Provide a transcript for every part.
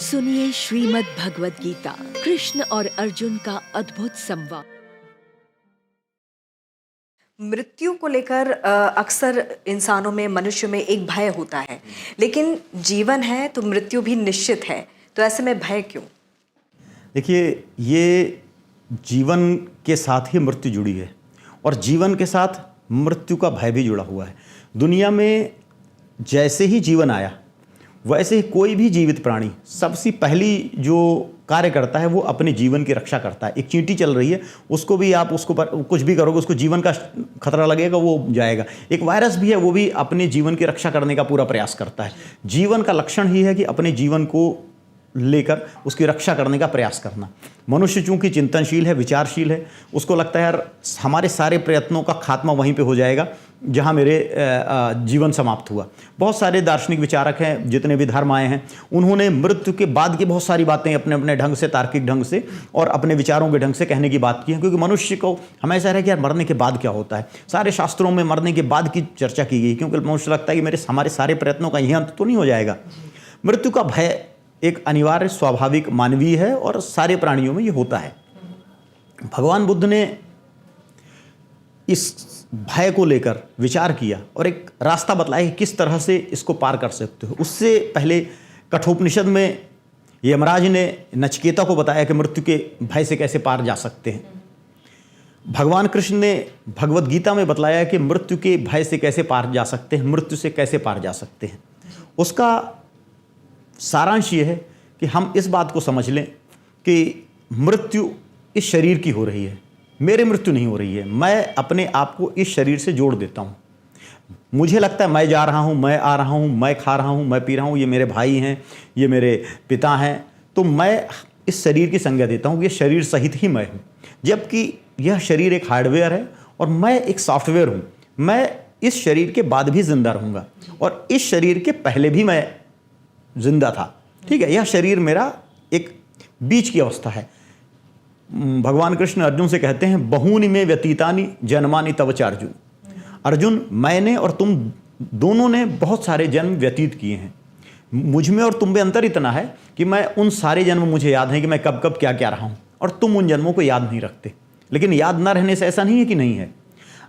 सुनिए श्रीमद् भगवद गीता, कृष्ण और अर्जुन का अद्भुत संवाद। मृत्यु को लेकर अक्सर इंसानों में, मनुष्य में एक भय होता है, लेकिन जीवन है तो मृत्यु भी निश्चित है, तो ऐसे में भय क्यों? देखिए, ये जीवन के साथ ही मृत्यु जुड़ी है और जीवन के साथ मृत्यु का भय भी जुड़ा हुआ है। दुनिया में जैसे ही जीवन आया वैसे ही कोई भी जीवित प्राणी सबसे पहली जो कार्य करता है वो अपने जीवन की रक्षा करता है। एक चींटी चल रही है, उसको भी आप उसको पर कुछ भी करोगे, उसको जीवन का खतरा लगेगा, वो जाएगा। एक वायरस भी है, वो भी अपने जीवन की रक्षा करने का पूरा प्रयास करता है। जीवन का लक्षण ही है कि अपने जीवन को लेकर उसकी रक्षा करने का प्रयास करना। मनुष्य चूंकि चिंतनशील है, विचारशील है, उसको लगता है यार हमारे सारे प्रयत्नों का खात्मा वहीं पे हो जाएगा जहां मेरे जीवन समाप्त हुआ। बहुत सारे दार्शनिक विचारक हैं, जितने भी धर्म आए हैं, उन्होंने मृत्यु के बाद की बहुत सारी बातें अपने अपने ढंग से, तार्किक ढंग से और अपने विचारों के ढंग से कहने की बात की है। क्योंकि मनुष्य को हमेशा रहे कि यार मरने के बाद क्या होता है। सारे शास्त्रों में मरने के बाद की चर्चा की गई, क्योंकि मनुष्य लगता है कि हमारे सारे प्रयत्नों का यही अंत तो नहीं हो जाएगा। मृत्यु का भय एक अनिवार्य, स्वाभाविक, मानवीय है और सारे प्राणियों में ये होता है। भगवान बुद्ध ने इस भय को लेकर विचार किया और एक रास्ता बतलाया कि किस तरह से इसको पार कर सकते हो। उससे पहले कठोपनिषद में यमराज ने नचिकेता को बताया कि मृत्यु के भय से कैसे पार जा सकते हैं। भगवान कृष्ण ने भगवद गीता में बतलाया कि मृत्यु के भय से कैसे पार जा सकते हैं, मृत्यु से कैसे पार जा सकते हैं। उसका सारांश ये है कि हम इस बात को समझ लें कि मृत्यु इस शरीर की हो रही है, मेरे मृत्यु नहीं हो रही है। मैं अपने आप को इस शरीर से जोड़ देता हूँ। मुझे लगता है मैं जा रहा हूँ, मैं आ रहा हूँ, मैं खा रहा हूँ, मैं पी रहा हूँ, ये मेरे भाई हैं, ये मेरे पिता हैं, तो मैं इस शरीर की संज्ञा देता हूँ, ये शरीर सहित ही मैं हूँ। जबकि यह शरीर एक हार्डवेयर है और मैं एक सॉफ्टवेयर हूँ। मैं इस शरीर के बाद भी जिंदा रहूँगा और इस शरीर के पहले भी मैं जिंदा था। ठीक है, यह शरीर मेरा एक बीच की अवस्था है। भगवान कृष्ण अर्जुन से कहते हैं, बहूनि में व्यतीतानि जन्मानि तव च अर्जुन। अर्जुन, मैंने और तुम दोनों ने बहुत सारे जन्म व्यतीत किए हैं। मुझ में और तुम में अंतर इतना है कि मैं उन सारे जन्म मुझे याद हैं कि मैं कब कब क्या क्या रहा हूँ, और तुम उन जन्मों को याद नहीं रखते। लेकिन याद न रहने से ऐसा नहीं है कि नहीं है।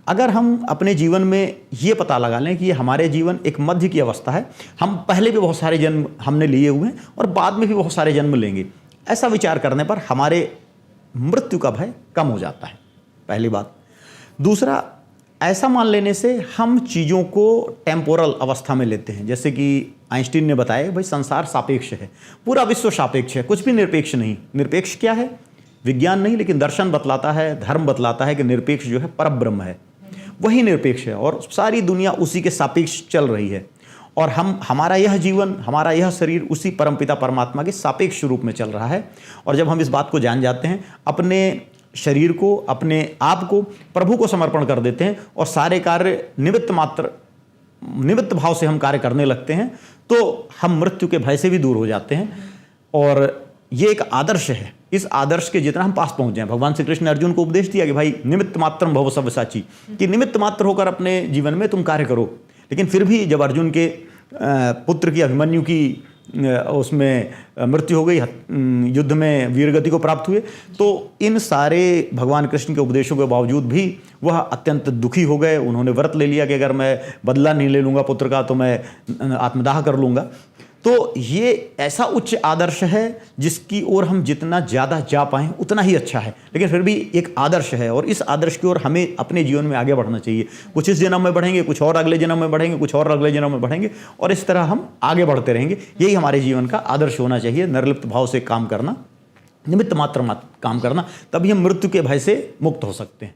अगर हम अपने जीवन में ये पता लगा लें कि ये हमारे जीवन एक मध्य की अवस्था है, हम पहले भी बहुत सारे जन्म हमने लिए हुए हैं और बाद में भी बहुत सारे जन्म लेंगे, ऐसा विचार करने पर हमारे मृत्यु का भय कम हो जाता है, पहली बात। दूसरा, ऐसा मान लेने से हम चीज़ों को टेम्पोरल अवस्था में लेते हैं। जैसे कि आइंस्टीन ने बताया, भाई संसार सापेक्ष है, पूरा विश्व सापेक्ष है, कुछ भी निरपेक्ष नहीं। निरपेक्ष क्या है? विज्ञान नहीं, लेकिन दर्शन बतलाता है, धर्म बतलाता है कि निरपेक्ष जो है परब्रह्म है, वही निरपेक्ष है और सारी दुनिया उसी के सापेक्ष चल रही है। और हमारा यह जीवन, हमारा यह शरीर उसी परमपिता परमात्मा के सापेक्ष रूप में चल रहा है। और जब हम इस बात को जान जाते हैं, अपने शरीर को, अपने आप को प्रभु को समर्पण कर देते हैं और सारे कार्य निमित्त भाव से हम कार्य करने लगते हैं, तो हम मृत्यु के भय से भी दूर हो जाते हैं। और ये एक आदर्श है। इस आदर्श के जितना हम पास पहुंच जाएं, भगवान श्री कृष्ण ने अर्जुन को उपदेश दिया कि भाई निमित्त मात्रम भव सव्यसाची, कि निमित्त मात्र होकर अपने जीवन में तुम कार्य करो। लेकिन फिर भी जब अर्जुन के पुत्र की, अभिमन्यु की उसमें मृत्यु हो गई, युद्ध में वीरगति को प्राप्त हुए, तो इन सारे भगवान कृष्ण के उपदेशों के बावजूद भी वह अत्यंत दुखी हो गए। उन्होंने व्रत ले लिया कि अगर मैं बदला नहीं ले लूँगा पुत्र का तो मैं आत्मदाह कर लूँगा। तो ये ऐसा उच्च आदर्श है जिसकी ओर हम जितना ज़्यादा जा पाएँ उतना ही अच्छा है। लेकिन फिर भी एक आदर्श है और इस आदर्श की ओर हमें अपने जीवन में आगे बढ़ना चाहिए। कुछ इस जन्म में बढ़ेंगे, कुछ और अगले जन्म में बढ़ेंगे, कुछ और अगले जन्म में बढ़ेंगे, और इस तरह हम आगे बढ़ते रहेंगे। यही हमारे जीवन का आदर्श होना चाहिए। निर्लिप्त भाव से काम करना, निमित्त मात्र काम करना, तभी हम मृत्यु के भय से मुक्त हो सकते हैं।